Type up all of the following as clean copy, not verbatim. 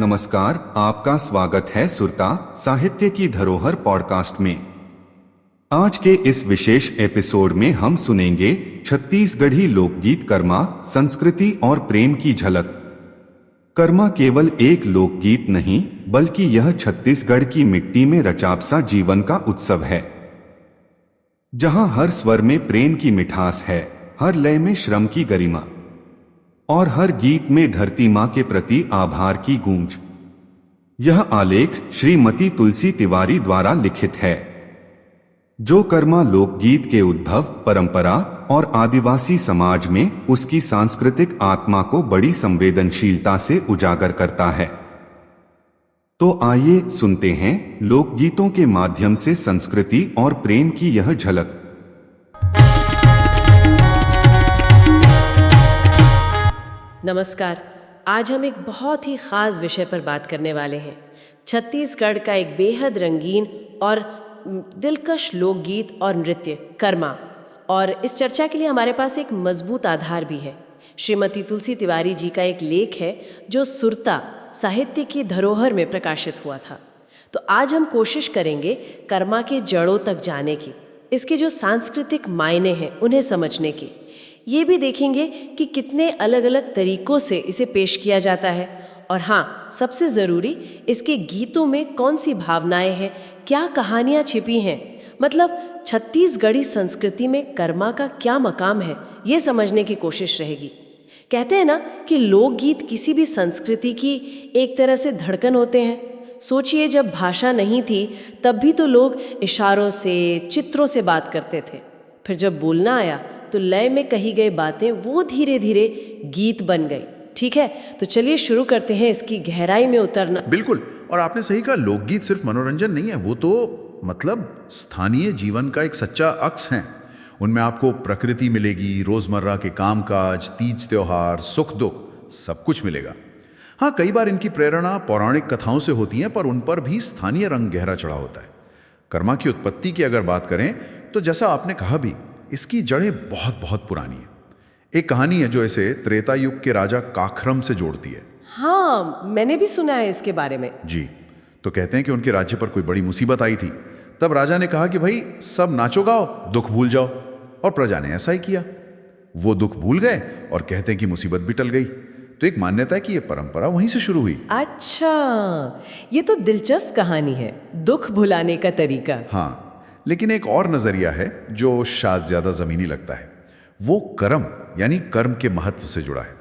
नमस्कार, आपका स्वागत है सुरता साहित्य की धरोहर पॉडकास्ट में। आज के इस विशेष एपिसोड में हम सुनेंगे छत्तीसगढ़ी लोकगीत कर्मा, संस्कृति और प्रेम की झलक। कर्मा केवल एक लोकगीत नहीं, बल्कि यह छत्तीसगढ़ की मिट्टी में रचाबसा जीवन का उत्सव है, जहां हर स्वर में प्रेम की मिठास है, हर लय में श्रम की गरिमा और हर गीत में धरती माँ के प्रति आभार की गूंज। यह आलेख श्रीमती तुलसी तिवारी द्वारा लिखित है, जो कर्मा लोकगीत के उद्भव, परंपरा और आदिवासी समाज में उसकी सांस्कृतिक आत्मा को बड़ी संवेदनशीलता से उजागर करता है। तो आइए सुनते हैं लोकगीतों के माध्यम से संस्कृति और प्रेम की यह झलक। नमस्कार। आज हम एक बहुत ही ख़ास विषय पर बात करने वाले हैं। छत्तीसगढ़ का एक बेहद रंगीन और दिलकश लोकगीत और नृत्य कर्मा। और इस चर्चा के लिए हमारे पास एक मजबूत आधार भी है। श्रीमती तुलसी तिवारी जी का एक लेख है जो सुरता साहित्य की धरोहर में प्रकाशित हुआ था। तो आज हम कोशिश करेंगे कर्मा के जड़ों तक जाने की, इसके जो सांस्कृतिक मायने हैं उन्हें समझने की। ये भी देखेंगे कि कितने अलग अलग तरीकों से इसे पेश किया जाता है, और हाँ, सबसे ज़रूरी, इसके गीतों में कौन सी भावनाएं हैं, क्या कहानियाँ छिपी हैं। मतलब छत्तीसगढ़ी संस्कृति में कर्मा का क्या मकाम है, ये समझने की कोशिश रहेगी। कहते हैं ना कि लोकगीत किसी भी संस्कृति की एक तरह से धड़कन होते हैं। सोचिए, जब भाषा नहीं थी तब भी तो लोग इशारों से, चित्रों से बात करते थे। फिर जब बोलना आया तो लय में कही गई बातें वो धीरे धीरे गीत बन गई। ठीक है, तो चलिए शुरू करते हैं इसकी गहराई में उतरना। बिल्कुल, और आपने सही कहा, लोकगीत सिर्फ मनोरंजन नहीं है, वो तो मतलब स्थानीय जीवन का एक सच्चा अक्स है। उनमें आपको प्रकृति मिलेगी, रोजमर्रा के कामकाज, तीज त्योहार, सुख दुख, सब कुछ मिलेगा। हाँ, कई बार इनकी प्रेरणा पौराणिक कथाओं से होती है, पर उन पर भी स्थानीय रंग गहरा चढ़ा होता है। कर्मा की उत्पत्ति की अगर बात करें तो जैसा आपने कहा भी, इसकी जड़ें बहुत बहुत पुरानी है। एक कहानी है जो इसे त्रेता युग के राजा काखरम से जोड़ती है। हाँ, मैंने भी सुना है इसके बारे में। जी, तो कहते हैं कि उनके राज्य पर कोई बड़ी मुसीबत आई थी। तब राजा ने कहा कि भाई सब नाचो गाओ, दुख भूल जाओ, और प्रजा ने ऐसा ही किया। वो दुख भूल गए और कहते हैं कि मुसीबत भी टल गई। तो एक मान्यता है कि ये परंपरा वहीं से शुरू हुई। अच्छा, ये तो दिलचस्प कहानी है, दुख भुलाने का तरीका। हाँ, लेकिन एक और नजरिया है जो शायद ज्यादा जमीनी लगता है। वो कर्म यानी कर्म के महत्व से जुड़ा है।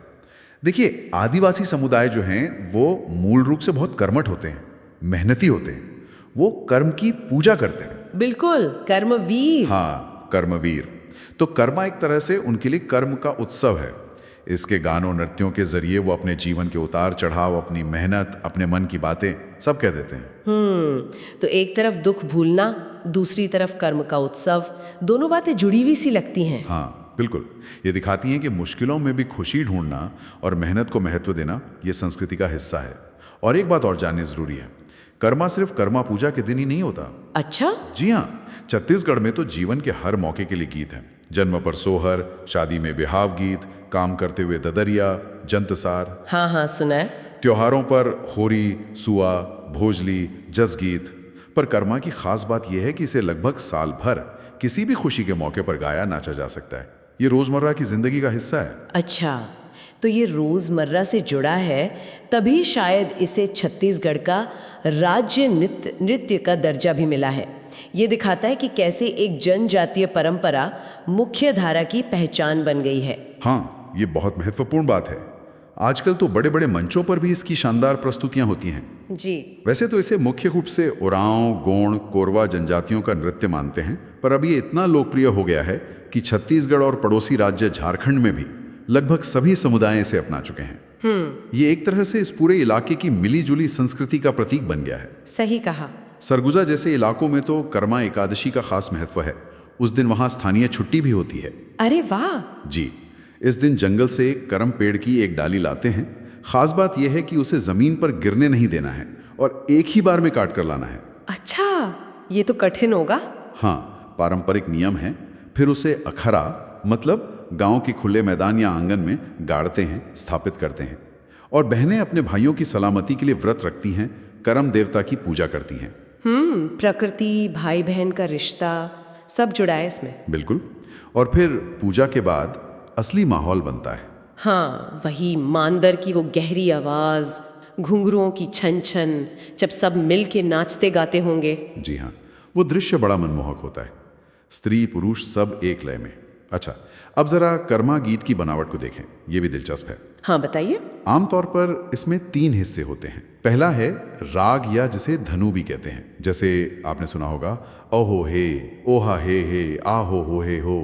देखिए, आदिवासी समुदाय जो हैं वो मूल रूप से बहुत कर्मठ होते हैं, मेहनती होते हैं। वो कर्म की पूजा करते हैं। बिल्कुल, कर्मवीर। हाँ, कर्मवीर। तो कर्मा एक तरह से उनके लिए कर्म का उत्सव है। इसके गानों, नृत्यों के जरिए वो अपने जीवन के उतार चढ़ाव, अपनी मेहनत, अपने मन की बातें सब कह देते हैं। तो एक तरफ दुख भूलना, दूसरी तरफ कर्म का उत्सव, दोनों बातें जुड़ी हुई सी लगती हैं। हाँ, बिल्कुल। ये दिखाती हैं कि मुश्किलों में भी खुशी ढूंढना और मेहनत को महत्व देना ये संस्कृति का हिस्सा है। और एक बात और जाननी जरूरी है, कर्मा सिर्फ कर्मा पूजा के दिन ही नहीं होता। अच्छा? जी हाँ, छत्तीसगढ़ में तो जीवन के हर मौके के लिए गीत हैं। जन्म पर सोहर, शादी में बिहाव गीत, काम करते हुए ददरिया, जंतसार। हाँ हाँ, सुना है। त्योहारों पर होरी, सुआ, भोजली, जस गीत। पर कर्मा की खास बात यह है कि इसे लगभग साल भर किसी भी खुशी के मौके पर गाया, नाचा जा सकता है। ये रोजमर्रा की जिंदगी का हिस्सा है। अच्छा, तो ये रोजमर्रा से जुड़ा है, तभी शायद इसे छत्तीसगढ़ का राज्य नृत्य का दर्जा भी मिला है। ये दिखाता है कि कैसे एक जनजातीय परंपरा मुख्य धारा की पहचान बन गई है। हाँ, ये बहुत महत्वपूर्ण बात है। आजकल तो बड़े बड़े मंचों पर भी इसकी शानदार प्रस्तुतियां होती हैं। जी। वैसे तो इसे मुख्य रूप से उरांव, गोंड, कोरवा जनजातियों का नृत्य मानते हैं, पर अब ये इतना लोकप्रिय हो गया है कि छत्तीसगढ़ और पड़ोसी राज्य झारखंड में भी लगभग सभी समुदाय इसे अपना चुके हैं। ये एक तरह से इस पूरे इलाके की मिली-जुली संस्कृति का प्रतीक बन गया है। सही कहा। सरगुजा जैसे इलाकों में तो कर्मा एकादशी का खास महत्व है। उस दिन वहां स्थानीय छुट्टी भी होती है। अरे वाह! जी, इस दिन जंगल से करम पेड़ की एक डाली लाते हैं। खास बात यह है कि उसे जमीन पर गिरने नहीं देना है और एक ही बार में काट कर लाना है। अच्छा, ये तो कठिन होगा। हाँ, पारंपरिक नियम है। फिर उसे अखरा मतलब गांव के खुले मैदान या आंगन में गाड़ते हैं, स्थापित करते हैं। और बहनें अपने भाइयों की सलामती के लिए व्रत रखती हैं, कर्म देवता की पूजा करती हैं। प्रकृति, भाई बहन का रिश्ता सब जुड़ा है इसमें। बिल्कुल। और फिर पूजा के बाद असली माहौल बनता है। हाँ, वही मांदर की वो गहरी आवाज, घुंघरुओं की छन छन, जब सब मिल के नाचते गाते होंगे। जी हाँ, वो दृश्य बड़ा मनमोहक होता है। स्त्री पुरुष सब एक लय में। अच्छा, अब जरा कर्मा गीत की बनावट को देखें, ये भी दिलचस्प है। हाँ बताइए। आमतौर पर इसमें 3 हिस्से होते हैं। पहला है राग, या जिसे धनु भी कहते हैं। जैसे आपने सुना होगा, ओहो हे, ओहा हे, आहो हो हे हो।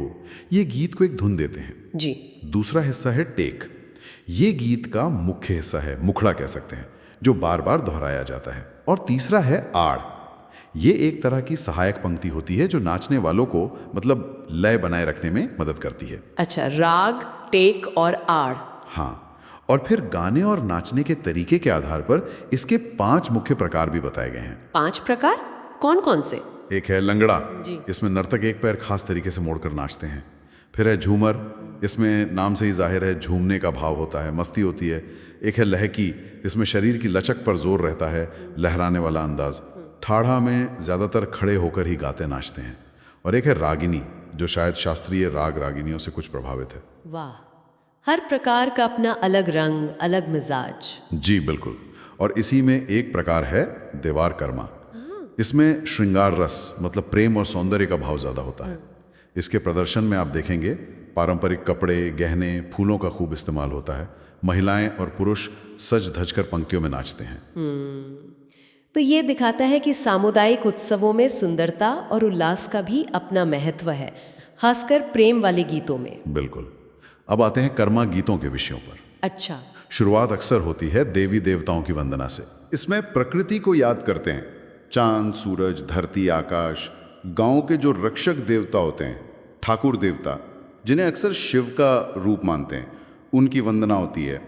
ये गीत को एक धुन देते हैं जी। दूसरा हिस्सा है टेक। ये गीत का मुख्य हिस्सा है, मुखड़ा कह सकते हैं, जो बार बार दोहराया जाता है। और तीसरा है आड़। ये एक तरह की सहायक पंक्ति होती है जो नाचने वालों को मतलब लय बनाए रखने में मदद करती है। अच्छा, राग, टेक और आड़। हाँ, और फिर गाने और नाचने के तरीके के आधार पर इसके 5 मुख्य प्रकार भी बताए गए हैं। 5 प्रकार? कौन कौन से? एक है लंगड़ा, जी। इसमें नर्तक एक पैर खास तरीके से मोड़कर नाचते हैं। फिर है झूमर, इसमें नाम से ही जाहिर है झूमने का भाव होता है, मस्ती होती है। एक है लहकी, इसमें शरीर की लचक पर जोर रहता है, लहराने वाला अंदाज। ठाड़ा में ज्यादातर खड़े होकर ही गाते नाचते हैं। और एक है रागिनी, जो शायद शास्त्रीय राग रागिनियों से कुछ प्रभावित है। वाह, हर प्रकार का अपना अलग रंग, अलग मिजाज। जी बिल्कुल। और इसी में एक प्रकार है देवार कर्मा। इसमें श्रृंगार रस मतलब प्रेम और सौंदर्य का भाव ज्यादा होता है। इसके प्रदर्शन में आप देखेंगे पारंपरिक कपड़े, गहने, फूलों का खूब इस्तेमाल होता है। महिलाएं और पुरुष सज धज कर पंक्तियों में नाचते हैं। तो ये दिखाता है कि सामुदायिक उत्सवों में सुंदरता और उल्लास का भी अपना महत्व है, खासकर प्रेम वाले गीतों में। बिल्कुल। अब आते हैं कर्मा गीतों के विषयों पर। अच्छा। शुरुआत अक्सर होती है देवी देवताओं की वंदना से। इसमें प्रकृति को याद करते हैं, चांद, सूरज, धरती, आकाश। गांव के जो रक्षक देवता होते हैं, ठाकुर देवता, जिन्हें अक्सर शिव का रूप मानते हैं, उनकी वंदना होती है।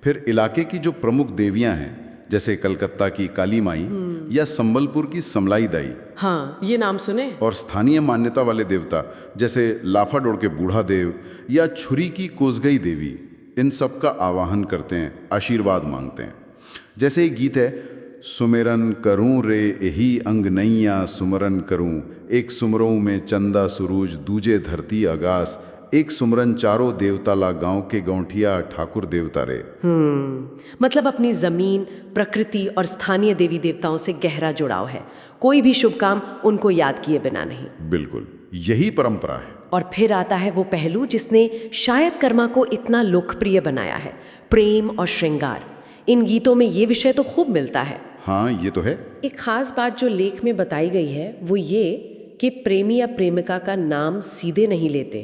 फिर इलाके की जो प्रमुख देवियां हैं, जैसे कलकत्ता की काली माई या संबलपुर की समलाई दाई। हाँ, ये नाम सुने। और स्थानीय मान्यता वाले देवता जैसे लाफाडोर के बूढ़ा देव या छुरी की कोसगई देवी, इन सब का आवाहन करते हैं, आशीर्वाद मांगते हैं। जैसे एक गीत है, सुमेरन करूं रे यही अंग नैया सुमरन करूं, एक सुमरों में चंदा सुरूज दूजे धरती आगास, एक सुमरन चारों देवता ला गांव के गौंठिया ठाकुर देवता रे। मतलब अपनी जमीन, प्रकृति और स्थानीय देवी देवताओं से गहरा जुड़ाव है। कोई भी शुभ काम उनको याद किए बिना नहीं। बिल्कुल, यही परंपरा है। और फिर आता है वो पहलू जिसने शायद कर्मा को इतना लोकप्रिय बनाया है, प्रेम और श्रृंगार। इन गीतों में ये विषय तो खूब मिलता है। हाँ, ये तो है। एक खास बात जो लेख में बताई गई है वो ये कि प्रेमी या प्रेमिका का नाम सीधे नहीं लेते,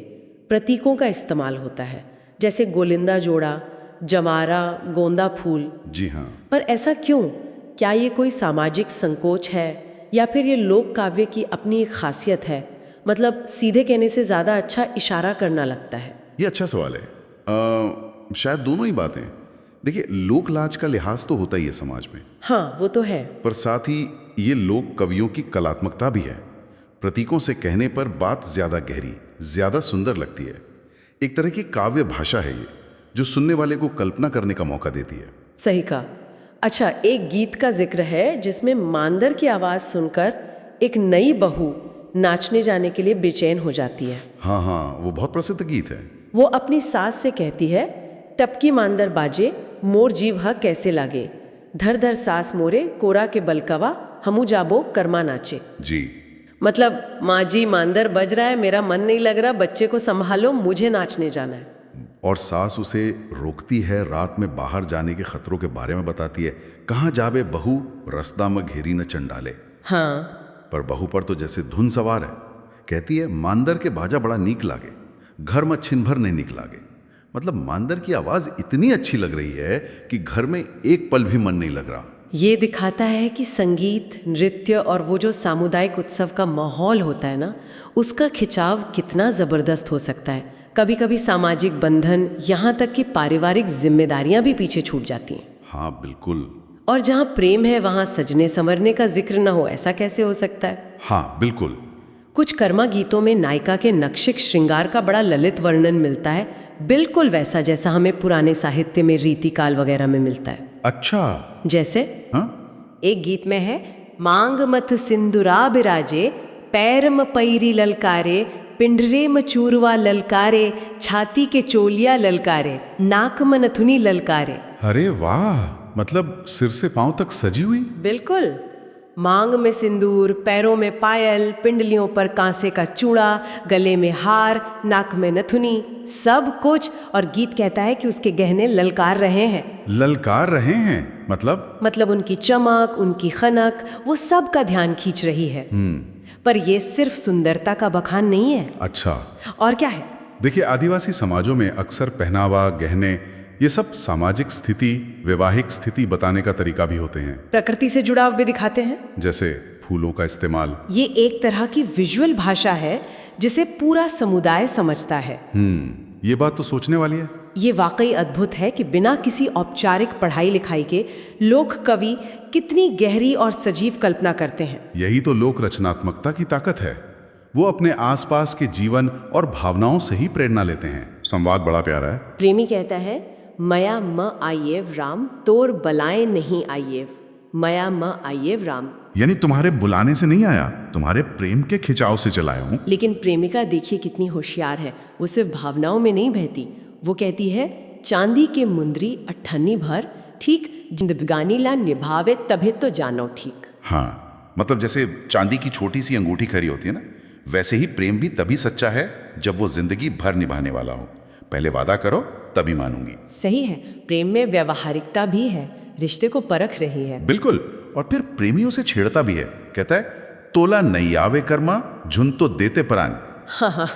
प्रतीकों का इस्तेमाल होता है, जैसे गोलिंदा जोड़ा, जमारा, गोंदा फूल। जी हाँ। पर ऐसा क्यों? क्या ये कोई सामाजिक संकोच है या फिर ये लोक काव्य की अपनी एक खासियत है? मतलब सीधे कहने से ज़्यादा अच्छा इशारा करना लगता है। ये अच्छा सवाल है। शायद दोनों ही बातें। देखिए, लोक लाज का लिहाज तो होता ही है समाज में। हाँ, वो तो है। पर साथ ही ये लोक कवियों की कलात्मकता भी है। प्रतीकों से कहने पर बात ज्यादा गहरी, ज्यादा सुंदर लगती है। एक तरह की काव्य भाषा है ये, जो सुनने वाले को कल्पना करने का मौका देती है। सही कहा। अच्छा, एक गीत का जिक्र है जिसमें मांदर की आवाज सुनकर एक नई बहू नाचने जाने के लिए बेचैन हो जाती है। हाँ हाँ, वो बहुत प्रसिद्ध गीत है। वो अपनी सास से कहती है, टपकी मांदर बाजे मोर जीव हा कैसे लागे, धर धर सास मोरे कोरा के बलकवा हमू जाबो कर्मा नाचे। जी। मतलब माँ जी मांदर बज रहा है, मेरा मन नहीं लग रहा, बच्चे को संभालो, मुझे नाचने जाना है। और सास उसे रोकती है, रात में बाहर जाने के खतरों के बारे में बताती है। कहाँ जाबे बहू रस्ता में घेरी न चंडाले। हाँ, पर बहू पर तो जैसे धुन सवार है। कहती है, मांदर के बाजा बड़ा नीक लागे, घर में छिन भर नहीं नीक लागे। मतलब मांदर की आवाज इतनी अच्छी लग रही है कि घर में एक पल भी मन नहीं लग रहा। ये दिखाता है कि संगीत, नृत्य और वो जो सामुदायिक उत्सव का माहौल होता है ना, उसका खिंचाव कितना जबरदस्त हो सकता है। कभी कभी सामाजिक बंधन, यहाँ तक कि पारिवारिक जिम्मेदारियां भी पीछे छूट जाती हैं। हाँ बिल्कुल। और जहाँ प्रेम है वहाँ सजने संवरने का जिक्र न हो, ऐसा कैसे हो सकता है? हाँ बिल्कुल। कुछ कर्मा गीतों में नायिका के नक्शिक श्रृंगार का बड़ा ललित वर्णन मिलता है, बिल्कुल वैसा जैसा हमें पुराने साहित्य में रीतिकाल वगैरह में मिलता है। अच्छा। जैसे एक गीत में है, मांग मथ सिंदूरा बिराजे, पैरम पैरी ललकारे, पिंडरे मचूरवा ललकारे, छाती के चोलिया ललकारे, नाक मनथुनी ललकारे। अरे वाह, मतलब सिर से पांव तक सजी हुई। बिल्कुल, मांग में सिंदूर, पैरों में पायल, पिंडलियों पर कांसे का चूड़ा, गले में हार, नाक में नथुनी, सब कुछ। और गीत कहता है कि उसके गहने ललकार रहे हैं। ललकार रहे हैं मतलब उनकी चमक, उनकी खनक, वो सब का ध्यान खींच रही है। पर ये सिर्फ सुंदरता का बखान नहीं है। अच्छा, और क्या है? देखिए, आदिवासी समाजों में अक्सर पहनावा, गहने, ये सब सामाजिक स्थिति, वैवाहिक स्थिति बताने का तरीका भी होते हैं। प्रकृति से जुड़ाव भी दिखाते हैं, जैसे फूलों का इस्तेमाल। ये एक तरह की विजुअल भाषा है जिसे पूरा समुदाय समझता है। ये बात तो सोचने वाली है। ये वाकई अद्भुत है कि बिना किसी औपचारिक पढ़ाई लिखाई के लोक कवि कितनी गहरी और सजीव कल्पना करते हैं। यही तो लोक रचनात्मकता की ताकत है। वो अपने आसपास के जीवन और भावनाओं से ही प्रेरणा लेते हैं। संवाद बड़ा प्यारा है। प्रेमी कहता है, मया म आइएव राम, तोर बलाए नहीं आइएव। मया म आइएव राम, यानी तुम्हारे बुलाने से नहीं आया, तुम्हारे प्रेम के खिंचाव से चलाया हूं। लेकिन प्रेमिका देखिए कितनी होशियार है। वो सिर्फ भावनाओं में नहीं बहती। वो कहती है, चांदी के मुंदरी अठन्नी भर, ठीक जिंदगानी ला निभावे तभे तो जानो ठीक। हाँ, मतलब जैसे चांदी की छोटी सी अंगूठी खरी होती है ना, वैसे ही प्रेम भी तभी सच्चा है जब वो जिंदगी भर निभाने वाला हो। पहले वादा करो, तभी मानूंगी। सही है, प्रेम में व्यवहारिकता भी है, रिश्ते को परख रही है। बिल्कुल। और फिर प्रेमियों से छेड़ता भी है। कहता है, तोला नहीं आवे कर्मा, झुन तो देते प्राण। हाँ,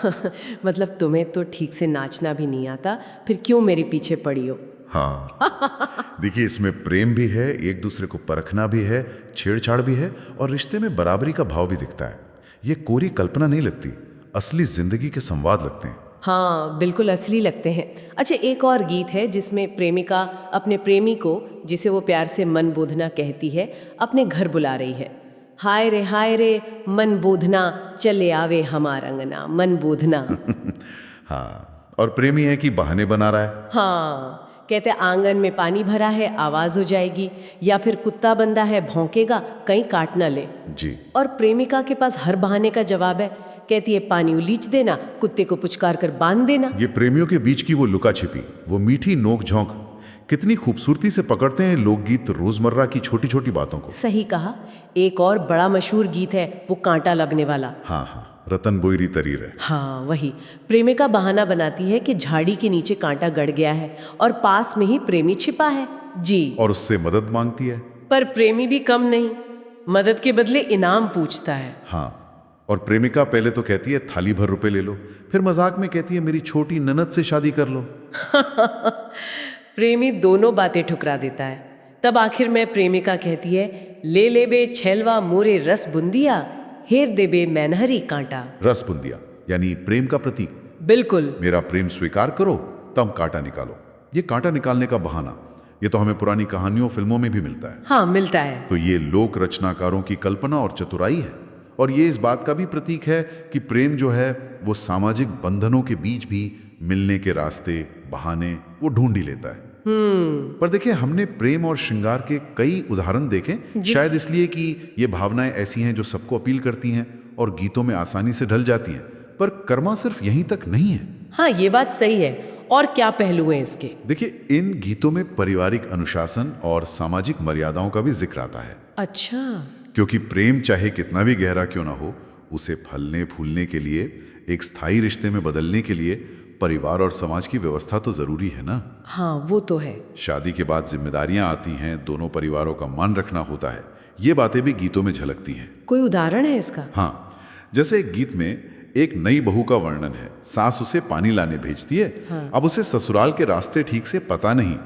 मतलब तुम्हें तो ठीक से नाचना भी नहीं आता, फिर क्यों मेरे पीछे पड़ी हो? हाँ। देखिए, इसमें प्रेम भी है, एक दूसरे को परखना भी है, छेड़छाड़ भी है, और रिश्ते में बराबरी का भाव भी दिखता है। ये कोरी कल्पना नहीं लगती, असली जिंदगी के संवाद लगते हैं। हाँ, बिल्कुल असली लगते हैं। अच्छा, एक और गीत है जिसमें प्रेमिका अपने प्रेमी को, जिसे वो प्यार से मन बोधना कहती है, अपने घर बुला रही है। हाय रे मन बोधना, चले आवे हमार अंगना, मन बोधना। हाँ, और प्रेमी है कि बहाने बना रहा है। हाँ, कहते आंगन में पानी भरा है, आवाज हो जाएगी, या फिर कुत्ता बंधा है, भौंकेगा, कहीं काट ना ले। जी। और प्रेमिका के पास हर बहाने का जवाब है। कहती है, पानी उलीच देना, कुत्ते को पुचकार कर बांध देना। ये प्रेमियों के बीच की वो लुका छिपी, वो मीठी नोक झोंक, कितनी खूबसूरती से पकड़ते हैं लोकगीत रोजमर्रा की छोटी छोटी बातों को। सही कहा। एक और बड़ा मशहूर गीत है, वो कांटा लगने वाला। हाँ, रतन बोईरी तरीर है। हाँ, वही। प्रेमिका बहाना बनाती है कि झाड़ी के नीचे कांटा गड़ गया है और पास में ही प्रेमी छिपा है। जी। और उससे मदद मांगती है। पर प्रेमी भी कम नहीं, मदद के बदले इनाम पूछता है। हाँ, और प्रेमिका पहले तो कहती है थाली भर रुपए ले लो, फिर मजाक में कहती है मेरी छोटी ननद से शादी कर लो। प्रेमी दोनों बातें ठुकरा देता है। तब आखिर में प्रेमिका कहती है, ले ले बे छेलवा मोरे रस बुंदिया, हेर दे बे मैनहरी कांटा। रस बुंदिया यानी प्रेम का प्रतीक। बिल्कुल। मेरा प्रेम स्वीकार करो, तब कांटा निकालो। ये कांटा निकालने का बहाना, ये तो हमें पुरानी कहानियों, फिल्मों में भी मिलता है। हाँ, मिलता है। तो ये लोक रचनाकारों की कल्पना और चतुराई है। और ये इस बात का भी प्रतीक है कि प्रेम जो है वो सामाजिक बंधनों के बीच भी मिलने के रास्ते, बहाने वो ढूंढ ही लेता है। पर देखिए, हमने प्रेम और श्रृंगार के कई उदाहरण देखे, शायद इसलिए कि ये भावनाएं ऐसी हैं जो सबको अपील करती हैं और गीतों में आसानी से ढल जाती हैं। पर कर्मा सिर्फ यहीं तक नहीं है। हाँ, ये बात सही है। और क्या पहलू हैं इसके? देखिए, इन गीतों में पारिवारिक अनुशासन और सामाजिक मर्यादाओं का भी जिक्र आता है। अच्छा। क्योंकि प्रेम चाहे कितना भी गहरा क्यों ना हो, उसे फलने फूलने के लिए, एक स्थायी रिश्ते में बदलने के लिए परिवार और समाज की व्यवस्था तो जरूरी है ना। हाँ, वो तो है। शादी के बाद जिम्मेदारियां आती हैं, दोनों परिवारों का मान रखना होता है। ये बातें भी गीतों में झलकती हैं। कोई उदाहरण है इसका? हाँ, जैसे एक गीत में एक नई बहू का वर्णन है। सास उसे पानी लाने भेजती है। हाँ। अब उसे ससुराल के रास्ते ठीक से पता नहीं।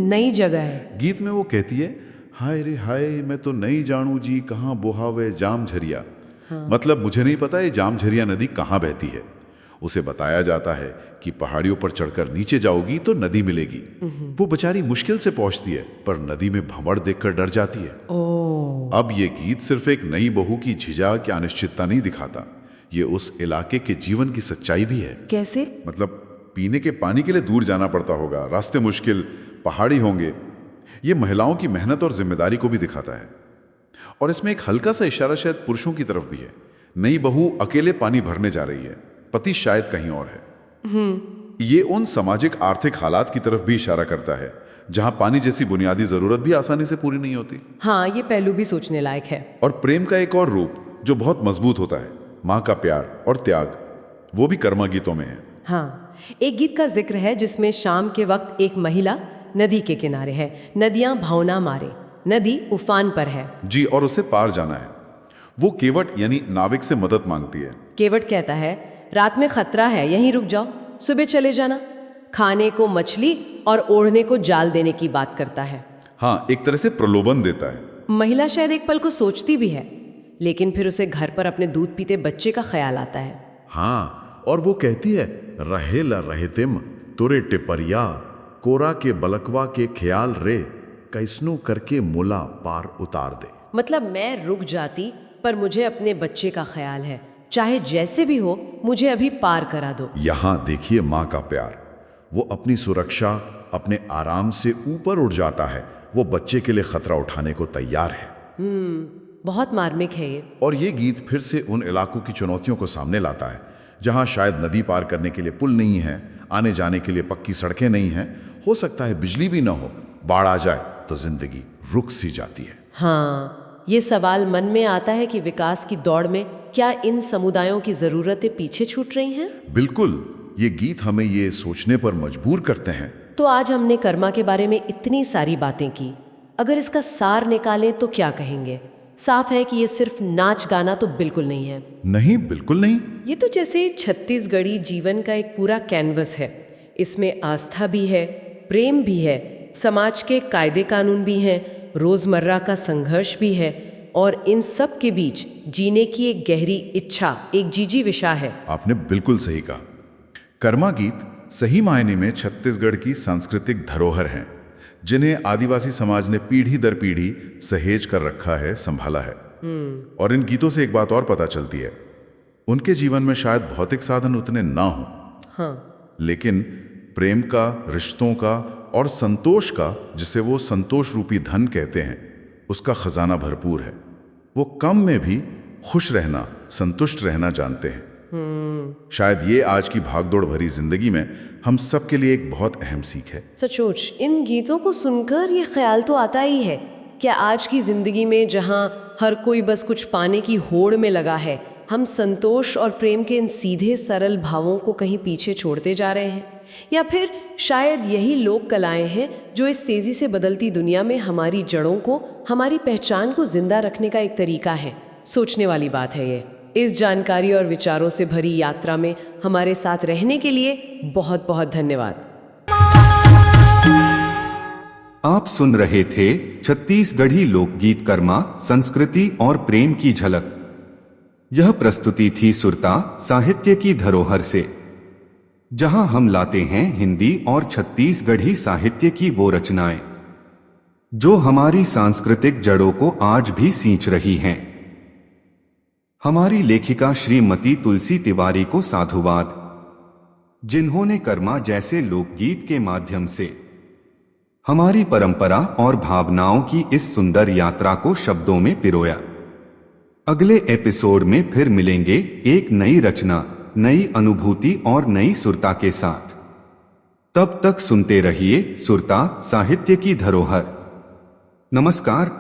नई जगह है। गीत में वो कहती है, हाय रे हाय, मैं तो नहीं जानू जी कहाँ बोहावे जाम झरिया। हाँ। मतलब मुझे नहीं पता ये जाम झरिया नदी कहाँ बहती है। उसे बताया जाता है कि पहाड़ियों पर चढ़कर नीचे जाओगी तो नदी मिलेगी। वो बेचारी मुश्किल से पहुंचती है, पर नदी में भंवर देखकर डर जाती है। अब ये गीत सिर्फ एक नई बहू की झिझक या अनिश्चितता नहीं दिखाता, ये उस इलाके के जीवन की सच्चाई भी है। कैसे? मतलब पीने के पानी के लिए दूर जाना पड़ता होगा, रास्ते मुश्किल, पहाड़ी होंगे। ये महिलाओं की मेहनत और जिम्मेदारी को भी दिखाता है। और इसमें एक हल्का सा इशारा शायद पुरुषों की तरफ भी है। नई बहू अकेले पानी भरने जा रही है, पति शायद कहीं और है। ये उन सामाजिक आर्थिक हालात की तरफ भी इशारा करता है जहां पानी जैसी बुनियादी जरूरत भी आसानी से पूरी नहीं होती। हाँ, ये पहलू भी सोचने लायक है। और प्रेम का एक और रूप जो बहुत मजबूत होता है, माँ का प्यार और त्याग, वो भी कर्मा गीतों में है। हाँ, एक गीत का जिक्र है जिसमें शाम के वक्त एक महिला नदी के किनारे है। नदियां भावना मारे, नदी उफान पर है जी, और उसे पार जाना है। वो केवट यानी नाविक से मदद मांगती है। केवट कहता है, रात में खतरा है, यहीं रुक जाओ, सुबह चले जाना। खाने को मछली और ओढ़ने को जाल देने की बात करता है। हाँ, एक तरह से प्रलोभन देता है। महिला शायद एक पल को सोचती भी है, लेकिन फिर उसे घर पर अपने दूध पीते बच्चे का ख्याल आता है। हाँ, और वो कहती है, रहे ला रहे तिम तुरे टिपरिया कोरा के बलकवा के ख्याल रे कैसनु करके मुला पार उतार दे। मतलब मैं रुक जाती, पर मुझे अपने बच्चे का ख्याल है, चाहे जैसे भी हो मुझे अभी पार करा दो। यहां देखिए माँ का प्यार। वो अपनी सुरक्षा, अपने आराम से ऊपर उठ जाता है। वो बच्चे के लिए खतरा उठाने को तैयार है। बहुत मार्मिक है ये। और ये गीत फिर से उन इलाकों की चुनौतियों को सामने लाता है जहां शायद नदी पार करने के लिए पुल नहीं है, आने जाने के लिए पक्की सड़कें नहीं हैं, हो सकता है बिजली भी ना हो, बाढ़ आ जाए तो जिंदगी रुक सी जाती है। हाँ, ये सवाल मन में आता है कि विकास की दौड़ में क्या इन समुदायों की जरूरतें पीछे छूट रही हैं? बिल्कुल, ये गीत हमें ये सोचने पर मजबूर करते हैं। तो आज हमने कर्मा के बारे में इतनी सारी बातें की, अगर इसका सार निकालें तो क्या कहेंगे? साफ है कि ये सिर्फ नाच गाना तो बिल्कुल नहीं है। नहीं, बिल्कुल नहीं। ये तो जैसे छत्तीसगढ़ी जीवन का एक पूरा कैनवस है। इसमें आस्था भी है, प्रेम भी है, समाज के कायदे कानून भी हैं, रोजमर्रा का संघर्ष भी है, और इन सब के बीच जीने की एक गहरी इच्छा, एक जिजीविषा है। आपने बिल्कुल सही कहा। कर्मा गीत सही मायने में छत्तीसगढ़ की सांस्कृतिक धरोहर हैं, जिन्हें आदिवासी समाज ने पीढ़ी दर पीढ़ी सहेज कर रखा है, संभाला है। और इन गीतों से एक बात और पता चलती है, उनके जीवन में शायद भौतिक साधन उतने ना हो, हाँ, लेकिन प्रेम का, रिश्तों का और संतोष का, जिसे वो संतोष रूपी धन कहते हैं, उसका खजाना भरपूर है। वो कम में भी खुश रहना, संतुष्ट रहना जानते हैं। शायद ये आज की भागदौड़ भरी जिंदगी में हम सब के लिए एक बहुत अहम सीख है। सचोच इन गीतों को सुनकर ये ख्याल तो आता ही है, क्या आज की जिंदगी में जहाँ हर कोई बस कुछ पाने की होड़ में लगा है, हम संतोष और प्रेम के इन सीधे सरल भावों को कहीं पीछे छोड़ते जा रहे हैं? या फिर शायद यही लोक कलाएं हैं जो इस तेजी से बदलती दुनिया में हमारी जड़ों को, हमारी पहचान को जिंदा रखने का एक तरीका है। सोचने वाली बात है ये। इस जानकारी और विचारों से भरी यात्रा में हमारे साथ रहने के लिए बहुत बहुत धन्यवाद। आप सुन रहे थे छत्तीसगढ़ी लोकगीत कर्मा, संस्कृति और प्रेम की झलक। यह प्रस्तुति थी सुरता साहित्य की धरोहर से, जहां हम लाते हैं हिंदी और छत्तीसगढ़ी साहित्य की वो रचनाएं जो हमारी सांस्कृतिक जड़ों को आज भी सींच रही हैं। हमारी लेखिका श्रीमती तुलसी तिवारी को साधुवाद, जिन्होंने कर्मा जैसे लोकगीत के माध्यम से हमारी परंपरा और भावनाओं की इस सुंदर यात्रा को शब्दों में पिरोया। अगले एपिसोड में फिर मिलेंगे एक नई रचना, नई अनुभूति और नई सुरता के साथ। तब तक सुनते रहिए सुरता साहित्य की धरोहर। नमस्कार।